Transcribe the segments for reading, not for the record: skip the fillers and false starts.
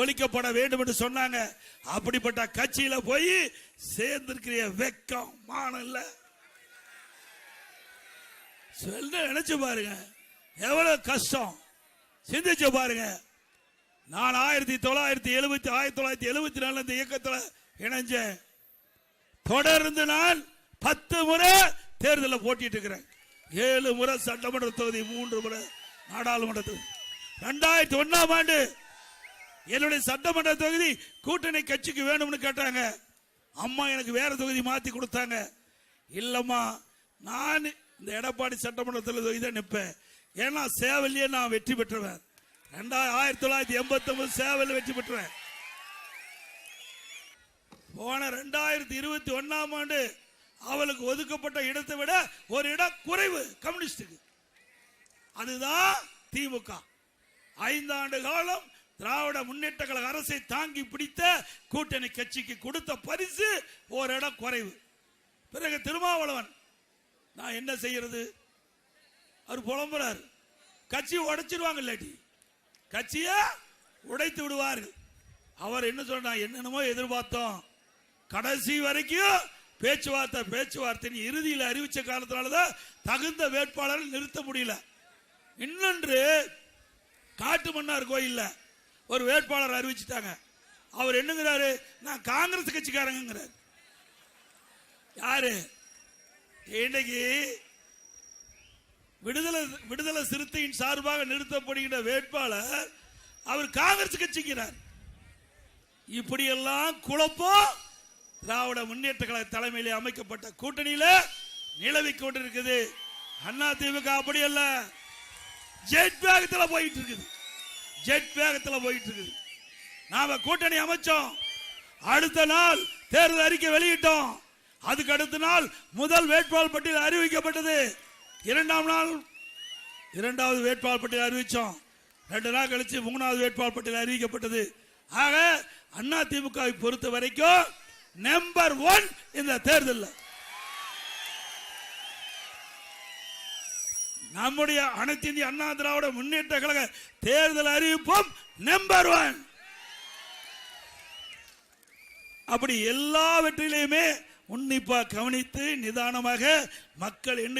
ஒழிக்கப்பட வேண்டும் என்று சொன்னாங்க. அப்படிப்பட்ட கட்சியில போய் சேர்ந்திருக்கிற வெக்கம் மானம் இல்ல. நினைச்சு பாருங்க எவ்வளவு கஷ்டம், சிந்திச்சு பாருங்க. நான் 1974 இந்த இயக்கத்தில் இணைஞ்சேன். தொடர்ந்து நான் 10 முறை தேர்தலில் போட்டிட்டு இருக்கிறேன். 7 முறை சட்டமன்ற தொகுதி, 3 முறை நாடாளுமன்ற தொகுதி. 2001ஆம் ஆண்டு என்னுடைய சட்டமன்ற தொகுதி கூட்டணி கட்சிக்கு வேணும்னு கேட்டாங்க. அம்மா எனக்கு வேற தொகுதி மாத்தி கொடுத்தாங்க. இல்லம்மா, நான் இந்த எடப்பாடி சட்டமன்ற தொகுதி தான் நிற்பேன். ஏன்னா சேவலியே நான் வெற்றி பெற்றவன். 1989 சேவல் வெற்றி பெற்றேன். போன 2021ஆம் ஆண்டு அவளுக்கு ஒதுக்கப்பட்ட இடத்தை விட ஒரு இடம் குறைவு கம்யூனிஸ்டுக்கு. அதுதான் திமுக. 5 ஆண்டு காலம் திராவிட முன்னேற்ற கழக அரசை தாங்கி பிடித்த கூட்டணி கட்சிக்கு கொடுத்த பரிசு ஒரு இடம் குறைவு. பிறகு திருமாவளவன், நான் என்ன செய்யறது, அவர் புலம்புறாரு. கட்சியை உடைச்சிருவாங்க, இல்லாட்டி கட்சியை உடைத்து விடுவார்கள். அவர் என்ன சொன்னா, என்னென்னமோ எதிர்பார்த்தோம், கடைசி வரைக்கும் பேச்சுவார்த்தை இறுதியில் அறிவிச்ச காலத்தினாலதான் தகுந்த வேட்பாளரை நிறுத்த முடியல. இன்னொன்று, காட்டுமன்னார் கோயில்ல ஒரு வேட்பாளர் அறிவிச்சுட்டாங்க. அவர் என்னங்கிறாரு, நான் காங்கிரஸ் கட்சிக்காரங்கிறார். யாரு? இன்னைக்கு விடுதலை சிறுத்தையின் சார்பாக நிறுத்தப்படுகின்ற வேட்பாளர் அவர் காங்கிரஸ் கட்சிக்கிறார். இப்படியெல்லாம் குழப்பம் திராவிட முன்னேற்ற கழக தலைமையிலே அமைக்கப்பட்ட கூட்டணியில நிலவிக் கொண்டிருக்குது. அண்ணா திமுக அப்படி அல்ல, ஜெட் வேகத்தில் போயிட்டு இருக்குது. நாம கூட்டணி அமைச்சோம், அடுத்த நாள் தேர்தல் அறிக்கை வெளியிட்டோம். அதுக்கு அடுத்த நாள் முதல் வேட்பாளர் பட்டியல் அறிவிக்கப்பட்டது. 2ஆம் நாள் 2வது வேட்பாளர் பட்டியல் அறிவிச்சோம். 2 நாள் கழிச்சு 3வது வேட்பாளர் பட்டியல் அறிவிக்கப்பட்டது. ஆக அண்ணா திமுகவை பொறுத்த வரைக்கும் நம்பர் 1 இந்த தேர்தல். நம்முடைய அனைத்து இந்திய அண்ணா திராவிட முன்னேற்ற கழக தேர்தல் அறிவிப்பும் நம்பர் 1. அப்படி எல்லாவற்றிலையுமே உன்னிப்பா கவனித்து நிதானமாக மக்கள் என்ன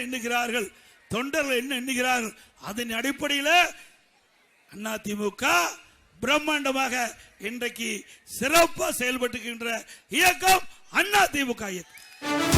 எண்ணுகிறார்கள், தொண்டர்கள் என்ன எண்ணுகிறார்கள், அதன் அடிப்படையில் அதிமுக பிரம்மாண்டமாக இன்றைக்கு சிறப்பாக செயல்பட்டுகின்ற இயக்கம் அதிமுக இயக்கம்.